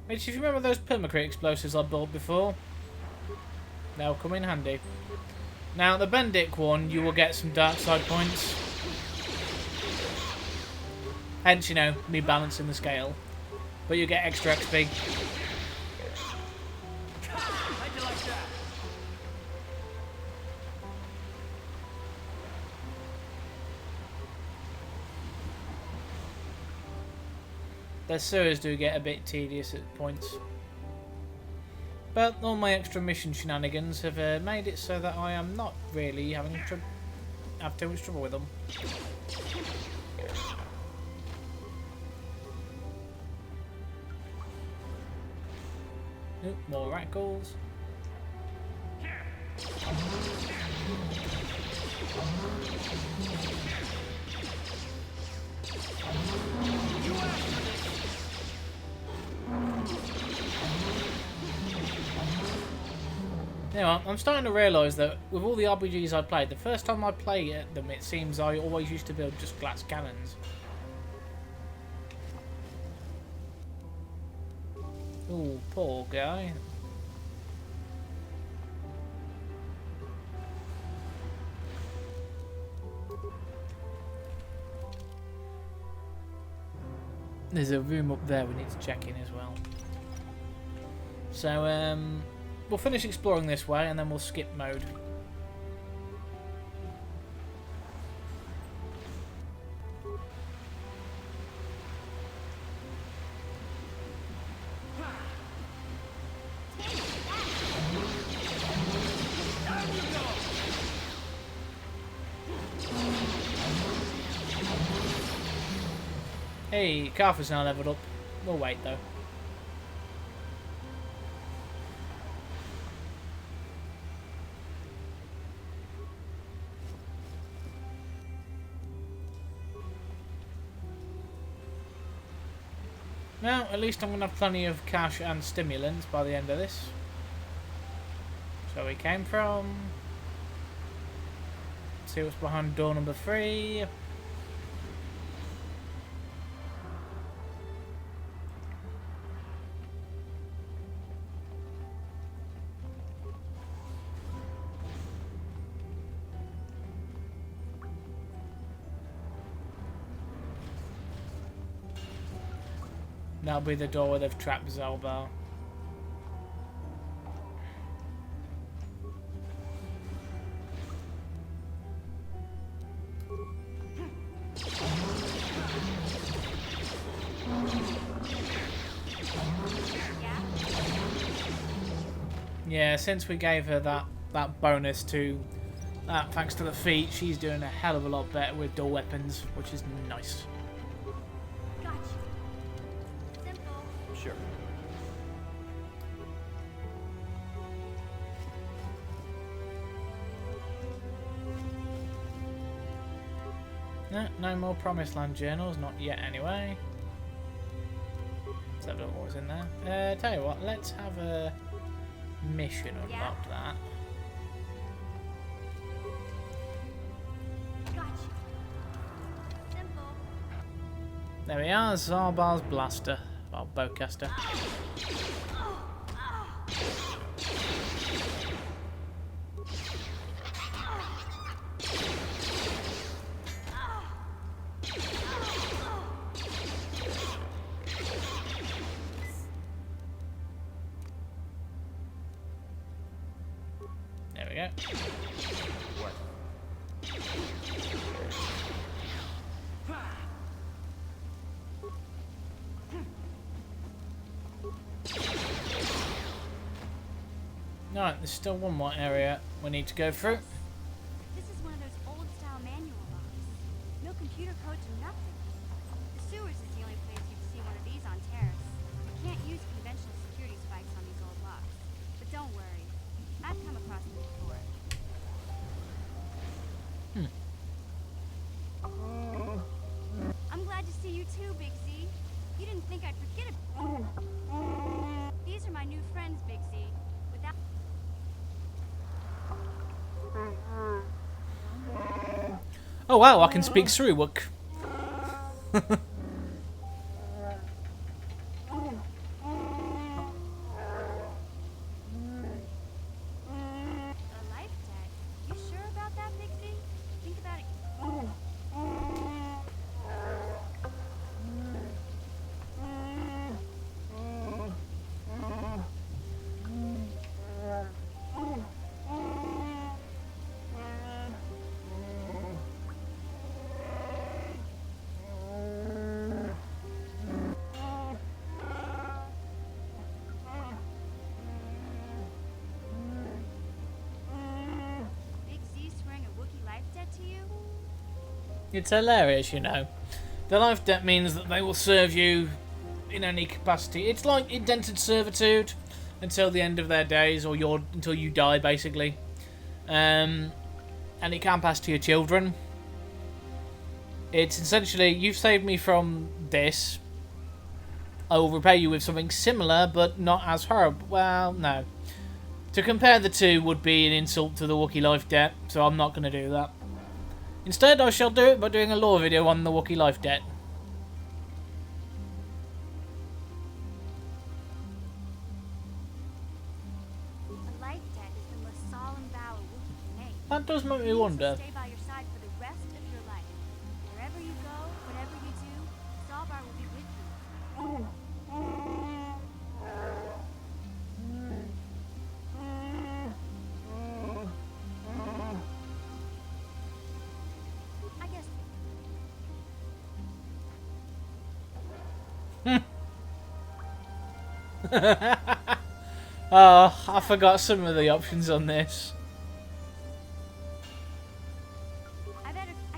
[SPEAKER 1] Which, if you remember those permacrete explosives I bought before, they'll come in handy. Now, the Benedict one, you will get some dark side points. Hence, you know, me balancing the scale. But you get extra XP. The sewers do get a bit tedious at points. But all my extra mission shenanigans have made it so that I am not really having to have too much trouble with them. Ooh, more rat ghouls. You know, I'm starting to realise that with all the RPGs I played, the first time I play them, it seems I always used to build just glass cannons. Ooh, poor guy. There's a room up there we need to check in as well. So, we'll finish exploring this way and then we'll skip mode. Hey, Carver's now leveled up. We'll wait though. Now, at least I'm going to have plenty of cash and stimulants by the end of this. So we came from... Let's see what's behind door number 3. That'll be the door where they've trapped Zalbar. Yeah, since we gave her that bonus to thanks to the feat, she's doing a hell of a lot better with dual weapons, which is nice.
[SPEAKER 6] Sure.
[SPEAKER 1] No more Promised Land journals, not yet anyway. Let's have a look what was in there. Tell you what, let's have a mission unlocked that. There we are, Zalbar's blaster. Our bowcaster. There we go.
[SPEAKER 6] What?
[SPEAKER 1] Alright, there's still one more area we need to go through.
[SPEAKER 2] This is one of those old-style manual locks. No computer codes or nothing. The sewers is the only place you'd see one of these on Taris. You can't use conventional security spikes on these old locks. But don't worry. I've come across them before. I'm glad to see you too, Big Z. You didn't think I'd forget it. These are my new friends, Big Z. Without...
[SPEAKER 1] Oh wow, I can speak Suruwuk.
[SPEAKER 2] A life debt? You sure about that, Big Z? Think about it. Big Z swearing a Wookiee life debt to you?
[SPEAKER 1] It's hilarious, you know. The life debt means that they will serve you in any capacity. It's like indented servitude, until the end of their days, or until you die, basically. And it can pass to your children. It's essentially, you've saved me from this. I will repay you with something similar, but not as horrible. Well, no. To compare the two would be an insult to the Wookiee life debt, so I'm not going to do that. Instead, I shall do it by doing a lore video on the Wookiee life debt.
[SPEAKER 2] A life debt is the most solemn vow a Wookiee can make.
[SPEAKER 1] That does make me wonder.
[SPEAKER 2] Stay by your side for the rest of your life. Wherever you go, whatever you do, Zalbar will be with you. I guess.
[SPEAKER 1] Oh, I forgot some of the options on this.
[SPEAKER 2] I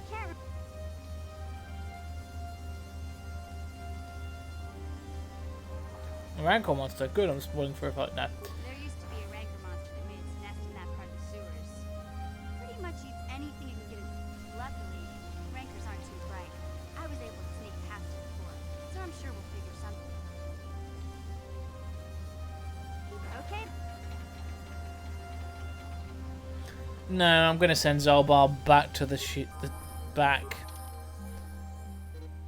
[SPEAKER 2] can't.
[SPEAKER 1] A rancor monster. Good, I'm spoiling for a fight now.
[SPEAKER 2] There used to be a rancor monster that made its nest in that part of the sewers. Pretty much eats anything it can get. Luckily, rancors aren't too bright. I was able to sneak past it before, so I'm sure we'll figure something. Okay.
[SPEAKER 1] No, I'm gonna send Zalbar back to the back.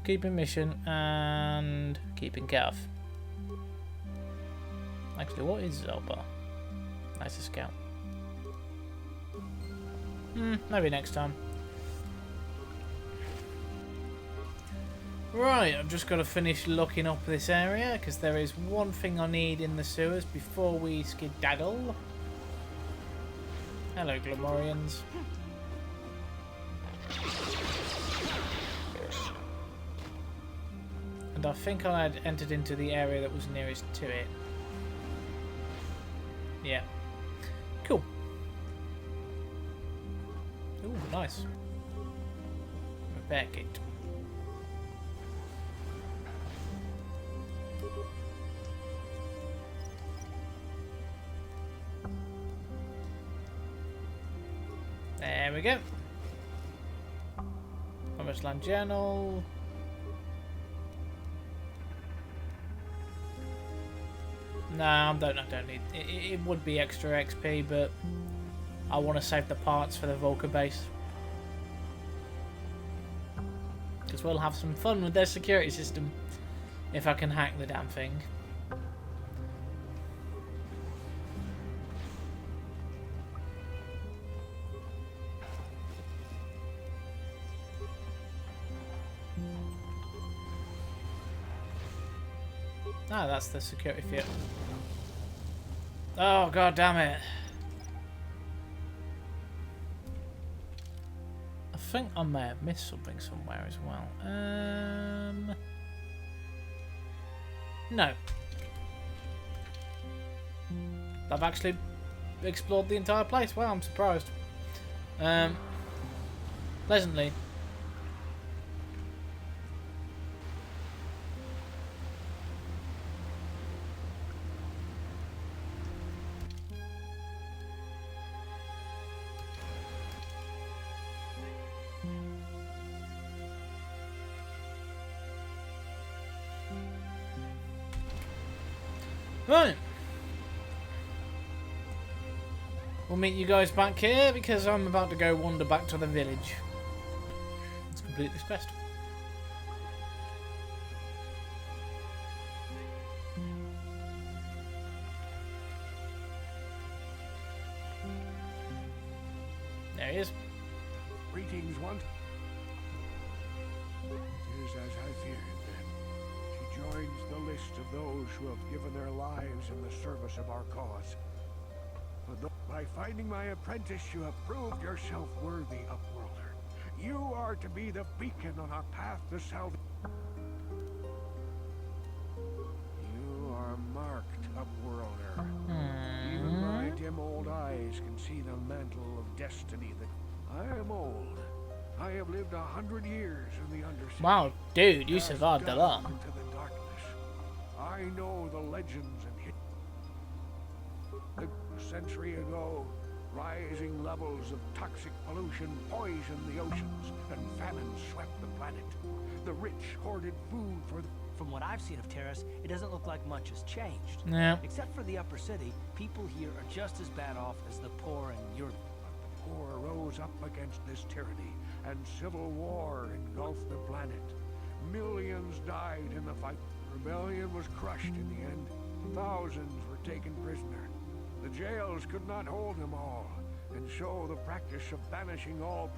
[SPEAKER 1] Keeping mission and keeping Calf. Actually, what is Zalbar? Nice to scout. Maybe next time. Right, I've just got to finish looking up this area because there is one thing I need in the sewers before we skedaddle. Hello, Glamorians. And I think I had entered into the area that was nearest to it. Yeah. Cool. Ooh, nice. Repair kit. There we go. Promised Land Journal. No, I don't need it. It would be extra XP, but I want to save the parts for the Volker base. Because we'll have some fun with their security system if I can hack the damn thing. Ah, that's the security field. Oh, god damn it. I think I may have missed something somewhere as well. No. I've actually explored the entire place. Wow, I'm surprised. Pleasantly. Right. We'll meet you guys back here because I'm about to go wander back to the village. Let's complete this quest. There he is.
[SPEAKER 10] Greetings, one. It is as I feared then. She joins the list of those who have given their lives in the service of our cause. But by finding my apprentice, you have proved yourself worthy, Upworlder. You are to be the beacon on our path to salvation. You are marked, Upworlder. Even my dim old eyes can see the mantle of destiny that I am old. I have lived 100 years in the Undercity.
[SPEAKER 1] Wow, dude, you survived a lot.
[SPEAKER 10] Into the darkness. I know the legends and
[SPEAKER 5] century ago, rising levels of toxic pollution poisoned the oceans, and famine swept the planet. The rich hoarded food for the...
[SPEAKER 3] From what I've seen of Taris, it doesn't look like much has changed.
[SPEAKER 1] Yeah.
[SPEAKER 3] Except for the upper city, people here are just as bad off as the poor in Europe.
[SPEAKER 5] But the poor rose up against this tyranny, and civil war engulfed the planet. Millions died in the fight. Rebellion was crushed in the end. Thousands were taken prisoner. The jails could not hold them all, and so the practice of banishing all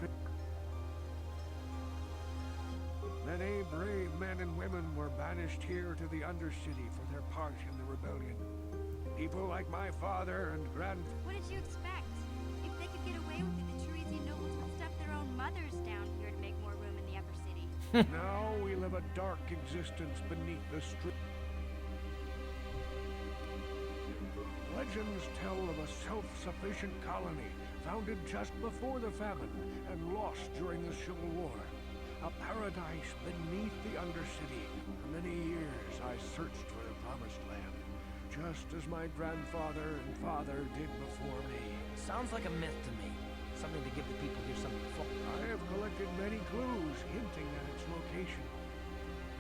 [SPEAKER 5] many brave men and women were banished here to the Undercity for their part in the rebellion. People like my father and
[SPEAKER 2] What did you expect? If they could get away with it, the Tarisian nobles would stuff their own mothers down here to make more room in the upper city.
[SPEAKER 5] Now we live a dark existence beneath the street. Legends tell of a self-sufficient colony founded just before the famine and lost during the Civil War. A paradise beneath the Undercity. For many years I searched for the Promised Land, just as my grandfather and father did before me.
[SPEAKER 3] Sounds like a myth to me. Something to give the people here something to follow.
[SPEAKER 5] I have collected many clues hinting at its location.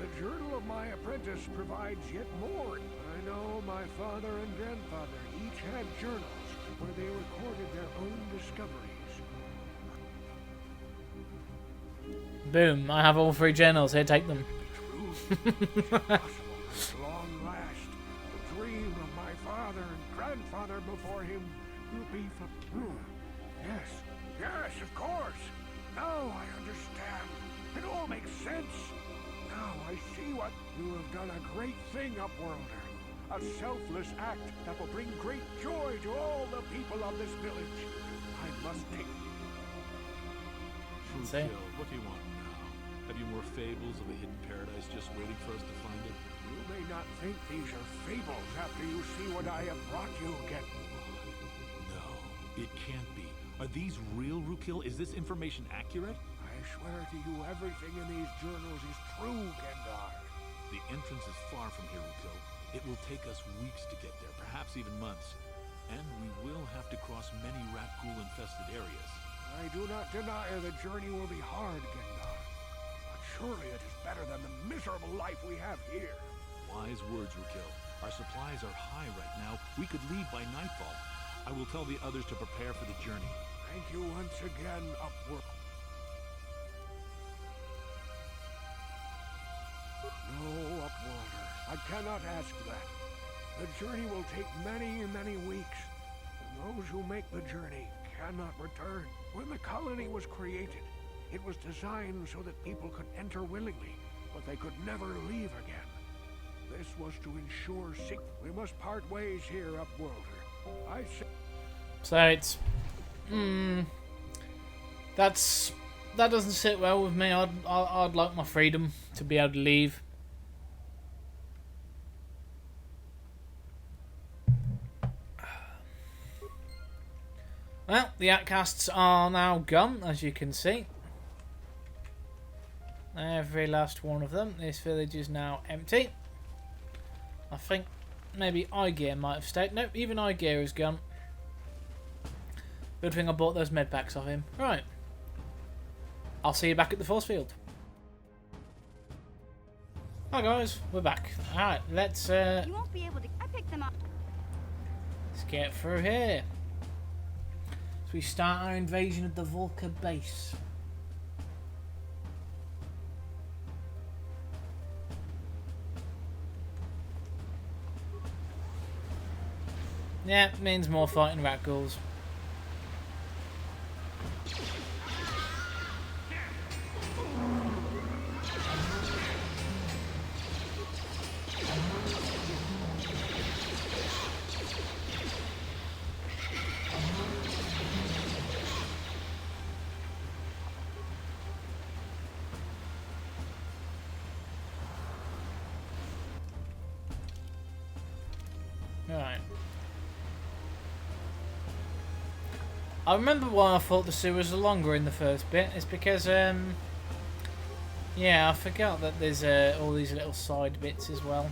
[SPEAKER 5] The journal of my apprentice provides yet more. I know my father and grandfather each had journals where they recorded their own discoveries.
[SPEAKER 1] Boom, I have all 3 journals, here, take them.
[SPEAKER 5] Long last, the dream of my father and grandfather before him will be fulfilled. Yes, of course. Now I understand. It all makes sense. Now I see what you have done. A great thing, Upworlder. A selfless act that will bring great joy to all the people of this village. I must take...
[SPEAKER 1] Say.
[SPEAKER 14] What do you want now? Have you more fables of a hidden paradise just waiting for us to find it?
[SPEAKER 5] You may not think these are fables after you see what I have brought you again.
[SPEAKER 14] No, it can't be. Are these real, Rukil? Is this information accurate?
[SPEAKER 5] I swear to you, everything in these journals is true, Gendar.
[SPEAKER 14] The entrance is far from here, Rukil. It will take us weeks to get there, perhaps even months. And we will have to cross many rat ghoul-infested areas.
[SPEAKER 5] I do not deny the journey will be hard, Gendar. But surely it is better than the miserable life we have here.
[SPEAKER 14] Wise words, Rukil. Our supplies are high right now. We could leave by nightfall. I will tell the others to prepare for the journey.
[SPEAKER 5] Thank you once again, Upworld. No, Upworlder. I cannot ask that. The journey will take many, many weeks. And those who make the journey cannot return. When the colony was created, it was designed so that people could enter willingly, but they could never leave again. This was to ensure we must part ways here, Upworlder. I say...
[SPEAKER 1] So it's... that doesn't sit well with me. I'd like my freedom to be able to leave. Well, the outcasts are now gone, as you can see. Every last one of them. This village is now empty. I think maybe Igear might have stayed. Nope, even Igear is gone. Good thing I bought those med packs off him. Right. I'll see you back at the force field. Hi guys, we're back. Alright, let's
[SPEAKER 2] You won't be able to... I picked them up.
[SPEAKER 1] Let's get through here. So we start our invasion of the Volca base. Yeah, means more fighting rat ghouls. Right. I remember why I thought the sewers were longer in the first bit. It's because, yeah, I forgot that there's all these little side bits as well.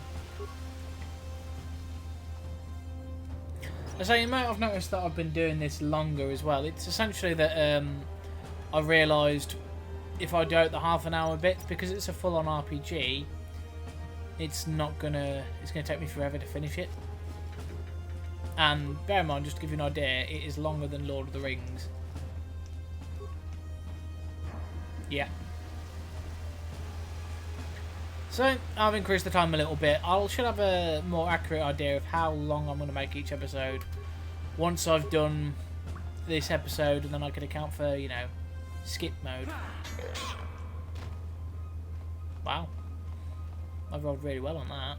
[SPEAKER 1] So you might have noticed that I've been doing this longer as well. It's essentially that I realised if I do it the half an hour bit, because it's a full-on RPG, it's gonna take me forever to finish it. And bear in mind, just to give you an idea, it is longer than Lord of the Rings. Yeah. So I've increased the time a little bit. I should have a more accurate idea of how long I'm going to make each episode once I've done this episode, and then I can account for, you know, skip mode. Wow. I've rolled really well on that.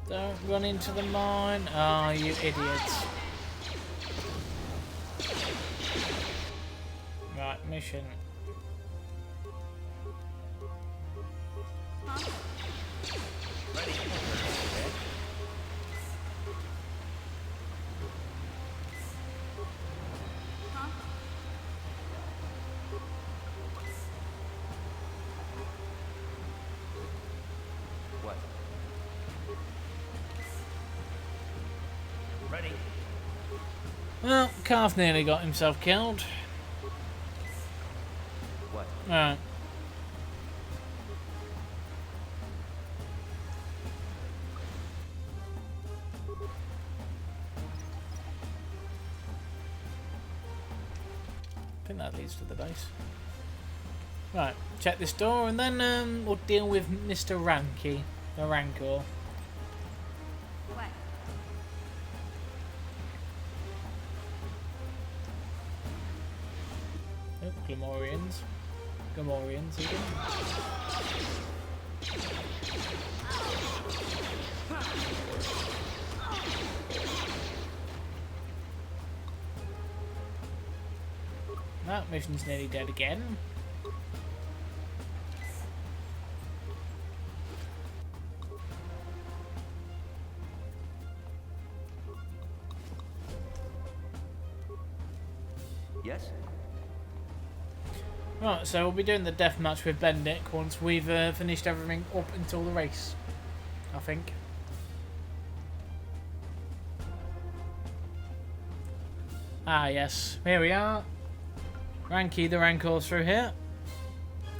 [SPEAKER 1] Don't run into the mine. Oh, you idiots. Right, mission.
[SPEAKER 7] What?
[SPEAKER 3] Ready.
[SPEAKER 1] Well, Calf nearly got himself killed.
[SPEAKER 7] What?
[SPEAKER 1] Alright. I think that leads to the base. Right, check this door and then we'll deal with Mr. Ranky, the Rancor.
[SPEAKER 2] What?
[SPEAKER 1] Oh, Glamorians. Glamorians again. That mission's nearly dead again.
[SPEAKER 7] Yes?
[SPEAKER 1] Right, so we'll be doing the deathmatch with Bendick once we've finished everything up until the race, I think. Ah, yes. Here we are. Ranky the Rancor's through here.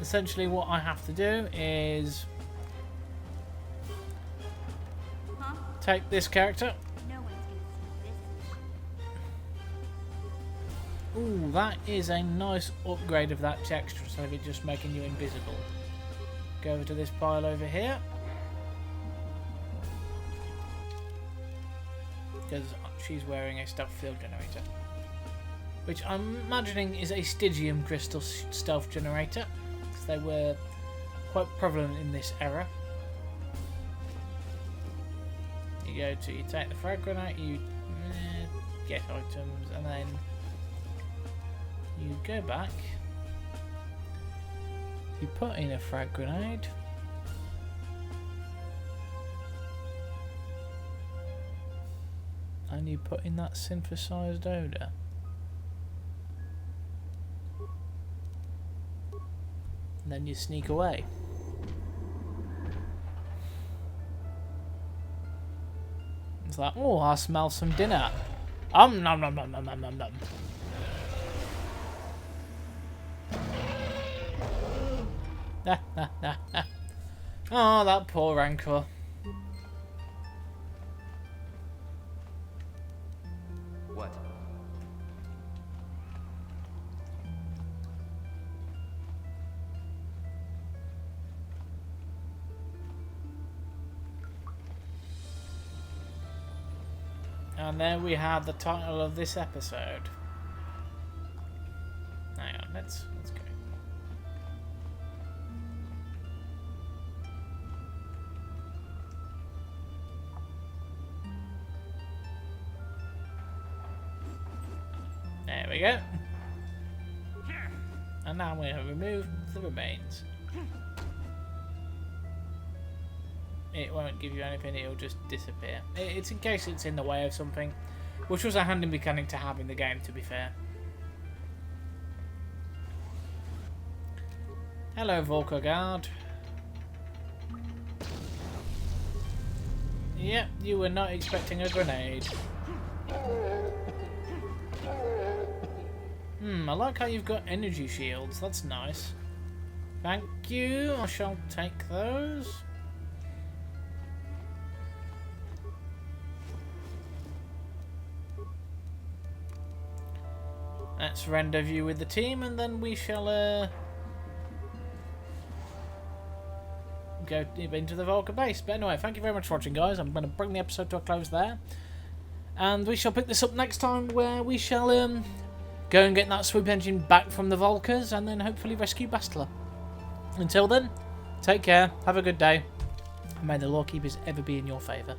[SPEAKER 1] Essentially what I have to do is take this character.
[SPEAKER 2] No one's gonna see this.
[SPEAKER 1] Ooh, that is a nice upgrade of that texture instead of it just making you invisible. Go over to this pile over here. Because she's wearing a stealth field generator. Which I'm imagining is a Stygium crystal stealth generator. Because they were quite prevalent in this era. You take the frag grenade, you get items, and then you go back. You put in a frag grenade. And you put in that synthesized odor. And then you sneak away. It's like, oh, I smell some dinner. Nom nom nom nom nom nom nom. Oh, that poor Rancor.
[SPEAKER 7] What?
[SPEAKER 1] And there we have the title of this episode. Hang on, let's go. There we go. And now we have removed the remains. It won't give you anything, it'll just disappear. It's in case it's in the way of something, which was a handy mechanic to have in the game, to be fair. Hello, Volker Guard. Yep, you were not expecting a grenade. I like how you've got energy shields. That's nice. Thank you. I shall take those. Let's rendezvous with the team, and then we shall go into the Volker base. But anyway, thank you very much for watching, guys. I'm going to bring the episode to a close there, and we shall pick this up next time, where we shall go and get that swoop engine back from the Volkers, and then hopefully rescue Bastila. Until then, take care, have a good day, and may the Lord keepers ever be in your favour.